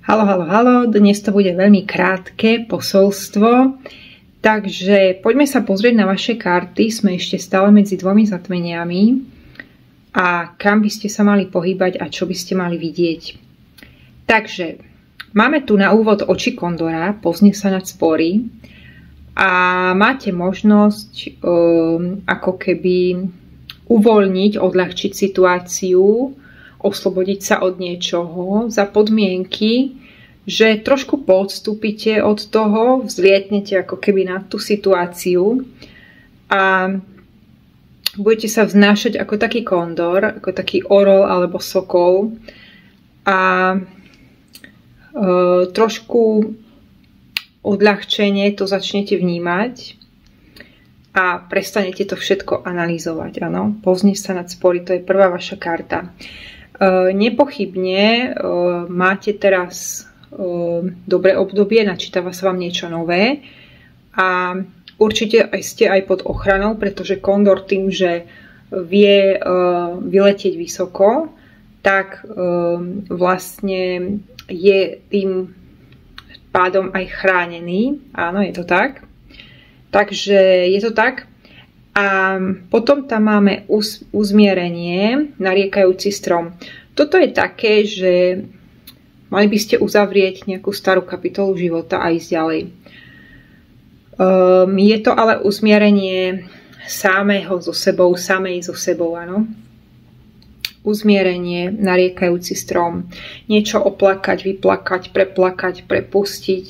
Halo, halo, halo, dnes to bude veľmi krátke posolstvo, takže poďme sa pozrieť na vaše karty. Sme ešte stále medzi dvomi zatmeniami a kam by ste sa mali pohybať a čo by ste mali vidieť. Takže máme tu na úvod oči kondora, poznie sa nad spory a máte možnosť ako keby uvoľniť, odľahčiť situáciu, oslobodiť sa od niečoho za podmienky, že trošku podstúpite od toho, vzlietnete ako keby na tú situáciu a budete sa vznášať ako taký kondor, ako taký orol alebo sokol a trošku odľahčenie to začnete vnímať a prestanete to všetko analyzovať. Áno, poznie sa nad spory, to je prvá vaša karta. Nepochybne máte teraz dobré obdobie, načítava sa vám niečo nové a určite ste aj pod ochranou, pretože kondor tým, že vie vyletieť vysoko, tak vlastne je tým pádom aj chránený. Áno, je to tak. Takže je to tak. A potom tam máme uzmierenie, nariekajúci strom. Toto je také, že mali by ste uzavrieť nejakú starú kapitolu života a ísť ďalej. Je to ale uzmierenie samého so sebou, samej so sebou, áno. Uzmierenie, nariekajúci strom. Niečo oplakať, vyplakať, preplakať, prepustiť.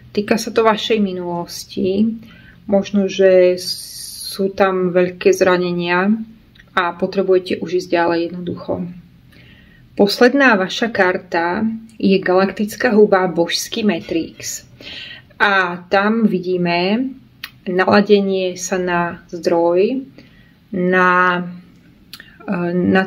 Týka sa to vašej minulosti. Možno, že sú tam veľké zranenia a potrebujete už ísť ďalej jednoducho. Posledná vaša karta je galaktická huba božský Matrix. A tam vidíme naladenie sa na zdroj, na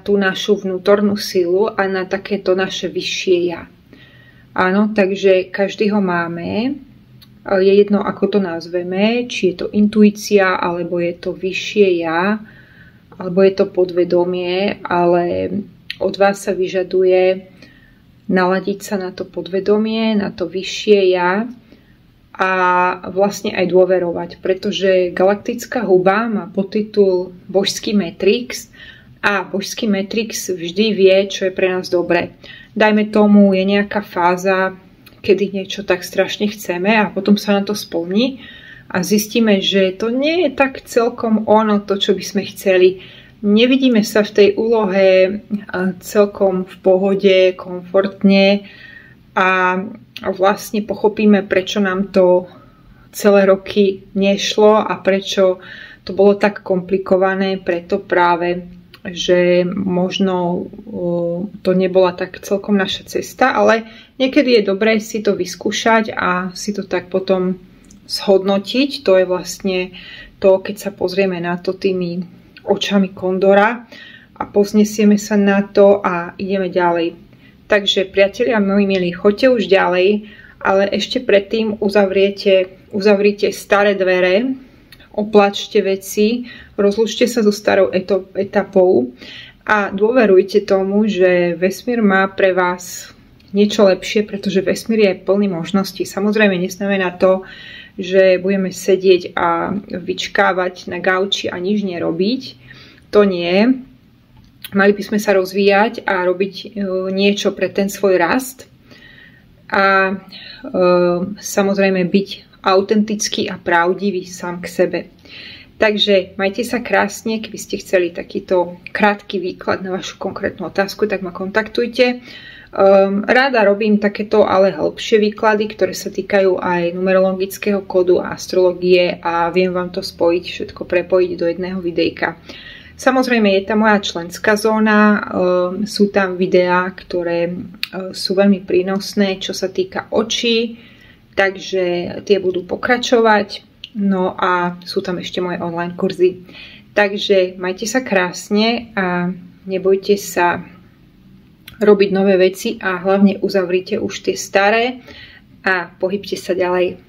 tú našu vnútornú silu a na takéto naše vyššie ja. Áno, takže každý ho máme. Je jedno, ako to nazveme, či je to intuícia, alebo je to vyššie ja, alebo je to podvedomie, ale od vás sa vyžaduje naladiť sa na to podvedomie, na to vyššie ja a vlastne aj dôverovať, pretože galaktická huba má podtitul Božský Matrix a Božský Matrix vždy vie, čo je pre nás dobré. Dajme tomu, je nejaká fáza, kedy niečo tak strašne chceme a potom sa na to splní a zistíme, že to nie je tak celkom ono to, čo by sme chceli. Nevidíme sa v tej úlohe celkom v pohode, komfortne a vlastne pochopíme, prečo nám to celé roky nešlo a prečo to bolo tak komplikované, preto práve že možno to nebola tak celkom naša cesta, ale niekedy je dobré si to vyskúšať a si to tak potom zhodnotiť. To je vlastne to, keď sa pozrieme na to tými očami kondora a povznesieme sa na to a ideme ďalej. Takže priatelia moji milí, choďte už ďalej, ale ešte predtým uzavrite staré dvere, oplačte veci, rozlúčte sa so starou etapou a dôverujte tomu, že vesmír má pre vás niečo lepšie, pretože vesmír je plný možností. Samozrejme neznamená to, že budeme sedieť a vyčkávať na gauči a nič nerobiť. To nie. Mali by sme sa rozvíjať a robiť niečo pre ten svoj rast a samozrejme byť autentický a pravdivý sám k sebe. Takže majte sa krásne, keby ste chceli takýto krátky výklad na vašu konkrétnu otázku, tak ma kontaktujte. Ráda robím takéto ale hĺbšie výklady, ktoré sa týkajú aj numerologického kódu a astrológie a viem vám to spojiť, všetko prepojiť do jedného videjka. Samozrejme je tam moja členská zóna, sú tam videá, ktoré sú veľmi prínosné, čo sa týka očí, takže tie budú pokračovať. No a sú tam ešte moje online kurzy. Takže majte sa krásne a nebojte sa robiť nové veci a hlavne uzavrite už tie staré a pohybte sa ďalej.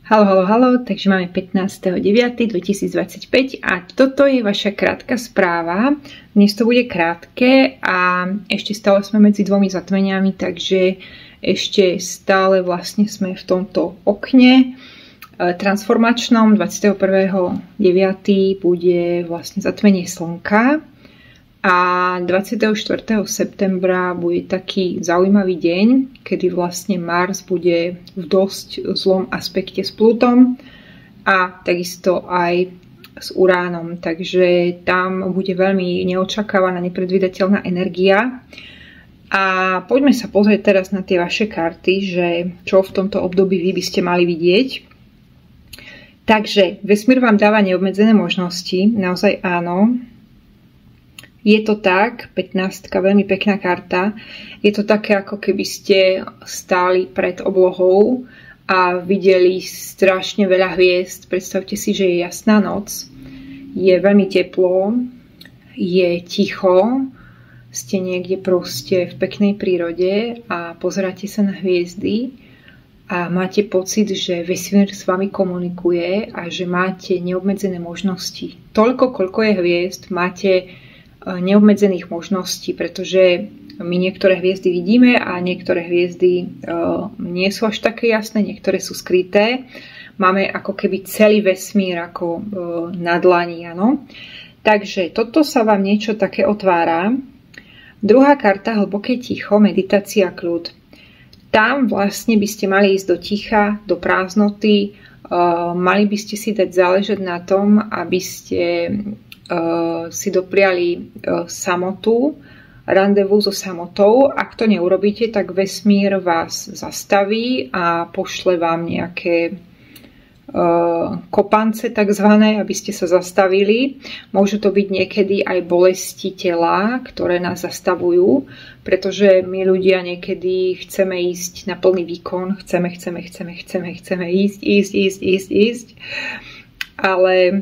Halo, takže máme 15.9.2025 a toto je vaša krátka správa. Dnes to bude krátke a ešte stále sme medzi dvomi zatmeniami, takže ešte stále vlastne sme v tomto okne transformačnom. 21.9. bude vlastne zatmenie slnka a 24. septembra bude taký zaujímavý deň, kedy vlastne Mars bude v dosť zlom aspekte s Plutom a takisto aj s Uránom. Takže tam bude veľmi neočakávaná, nepredvídateľná energia. A poďme sa pozrieť teraz na tie vaše karty, že čo v tomto období vy by ste mali vidieť. Takže vesmír vám dáva neobmedzené možnosti, naozaj áno. Je to tak, 15, veľmi pekná karta. Je to také, ako keby ste stáli pred oblohou a videli strašne veľa hviezd. Predstavte si, že je jasná noc, je veľmi teplo, je ticho, ste niekde proste v peknej prírode a pozeráte sa na hviezdy a máte pocit, že vesmír s vami komunikuje a že máte neobmedzené možnosti. Toľko, koľko je hviezd, máte neobmedzených možností, pretože my niektoré hviezdy vidíme a niektoré hviezdy nie sú až také jasné, niektoré sú skryté. Máme ako keby celý vesmír ako na dlani, áno. Takže toto sa vám niečo také otvára. Druhá karta, hlboké ticho, meditácia, kľud. Tam vlastne by ste mali ísť do ticha, do prázdnoty, mali by ste si dať záležať na tom, aby ste si dopriali samotu, randevu so samotou. Ak to neurobíte, tak vesmír vás zastaví a pošle vám nejaké kopance takzvané, aby ste sa zastavili. Môžu to byť niekedy aj bolesti tela, ktoré nás zastavujú, pretože my ľudia niekedy chceme ísť na plný výkon, chceme ísť, ale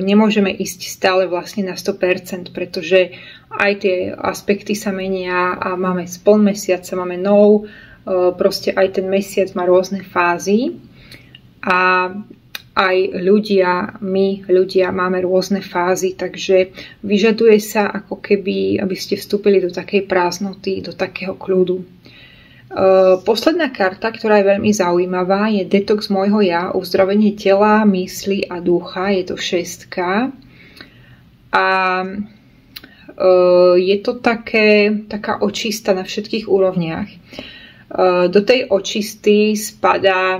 nemôžeme ísť stále vlastne na 100%, pretože aj tie aspekty sa menia a máme spol mesiaca, máme nov, proste aj ten mesiac má rôzne fázy a aj my ľudia máme rôzne fázy, takže vyžaduje sa ako keby, aby ste vstúpili do takej prázdnoty, do takého kľudu. Posledná karta, ktorá je veľmi zaujímavá, je detox môjho ja, uzdravenie tela, mysli a ducha. Je to 6. A je to taká očista na všetkých úrovniach. Do tej očisty spadá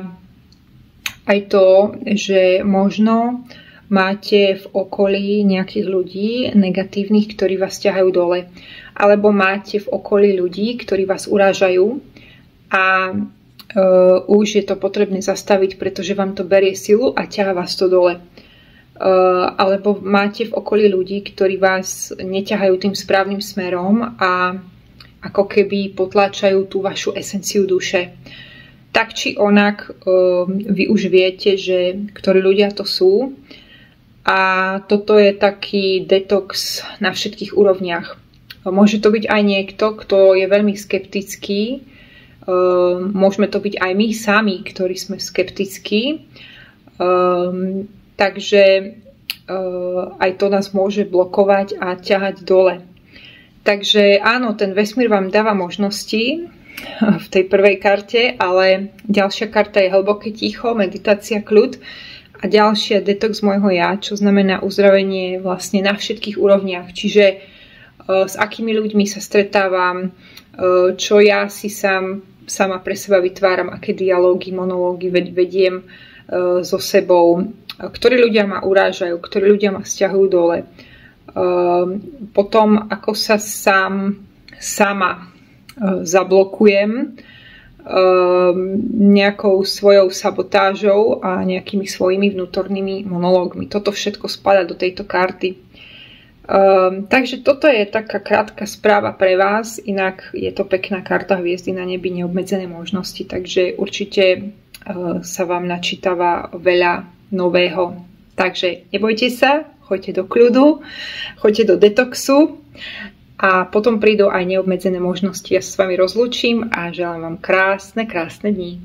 aj to, že možno máte v okolí nejakých ľudí negatívnych, ktorí vás ťahajú dole. Alebo máte v okolí ľudí, ktorí vás urážajú a už je to potrebné zastaviť, pretože vám to berie silu a ťahá vás to dole. Alebo máte v okolí ľudí, ktorí vás neťahajú tým správnym smerom a ako keby potláčajú tú vašu esenciu duše. Tak či onak vy už viete, že ktorí ľudia to sú a toto je taký detox na všetkých úrovniach. Môže to byť aj niekto, kto je veľmi skeptický. Môžeme to byť aj my sami, ktorí sme skeptickí. Takže aj to nás môže blokovať a ťahať dole. Takže áno, ten vesmír vám dáva možnosti v tej prvej karte, ale ďalšia karta je hlboké ticho, meditácia, kľud a ďalšia detox môjho ja, čo znamená uzdravenie vlastne na všetkých úrovniach. Čiže s akými ľuďmi sa stretávam, čo ja si sama pre seba vytváram, aké dialógy, monológy vediem so sebou, ktorí ľudia ma urážajú, ktorí ľudia ma sťahujú dole. Potom, ako sa sama zablokujem nejakou svojou sabotážou a nejakými svojimi vnútornými monológmi. Toto všetko spadá do tejto karty. Takže toto je taká krátka správa pre vás, inak je to pekná karta hviezdy na nebi, neobmedzené možnosti, takže určite sa vám načítava veľa nového. Takže nebojte sa, choďte do kľudu, choďte do detoxu a potom prídu aj neobmedzené možnosti. Ja sa s vami rozlúčim a želám vám krásne dni.